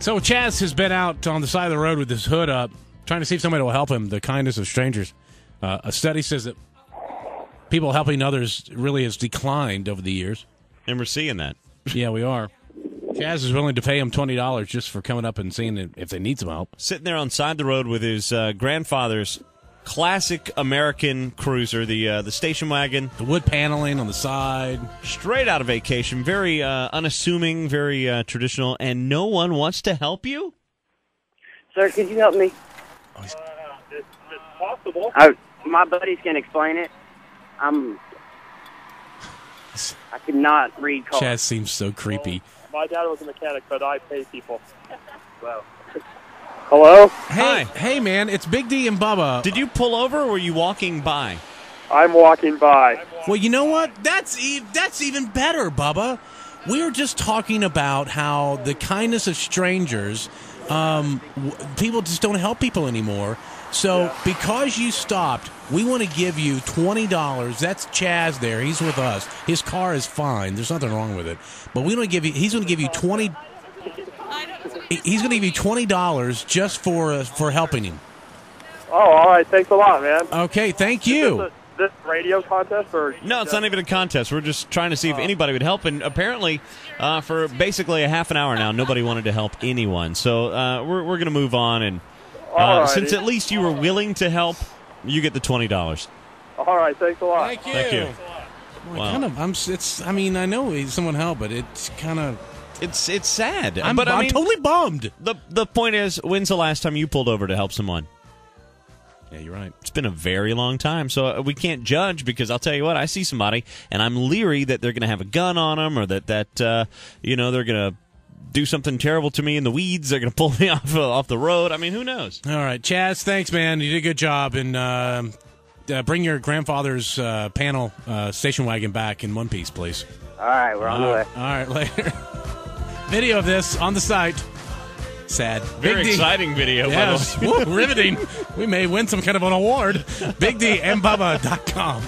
So Chaz has been out on the side of the road with his hood up, trying to see if somebody will help him. The kindness of strangers. A study says that people helping others really has declined over the years. And we're seeing that. Yeah, we are. Chaz is willing to pay him $20 just for coming up and seeing if they need some help. Sitting there on the side of the road with his grandfather's classic American cruiser, the station wagon. The wood paneling on the side. Straight out of vacation. Very unassuming, very traditional. And no one wants to help you? Sir, could you help me? It's possible. My buddies can explain it. I could not read cars. Chaz seems so creepy. My dad was a mechanic, but I pay people. Well. Hello? Hey, man, it's Big D and Bubba. Did you pull over or were you walking by? I'm walking by. Well, you know what? That's even better, Bubba. We were just talking about how the kindness of strangers, people just don't help people anymore. So because you stopped, we want to give you $20. That's Chaz there. He's with us. His car is fine. There's nothing wrong with it. But we want to give you. He's going to give you $20. He's going to give you $20 just for helping him. Oh, all right. Thanks a lot, man. Okay, thank you. This radio contest? Or no, it's not even a contest. We're just trying to see if anybody would help. And apparently, for basically a half an hour now, nobody wanted to help anyone. So we're going to move on. And since at least you were willing to help, you get the $20. All right. Thanks a lot. Thank you. Thank you. Well, I know someone helped, but it's kind of... It's sad. I'm I mean, totally bummed. The point is, when's the last time you pulled over to help someone? Yeah, you're right. It's been a very long time, so we can't judge because I'll tell you what, I see somebody, and I'm leery that they're going to have a gun on them or that they're going to do something terrible to me in the weeds. They're going to pull me off the road. I mean, who knows? All right, Chaz, thanks, man. You did a good job, and bring your grandfather's panel station wagon back in one piece, please. All right, we're on the way. All right, later. Video of this on the site. Sad. Very exciting video, yes. Woo, riveting. We may win some kind of an award. BigDandBubba.com.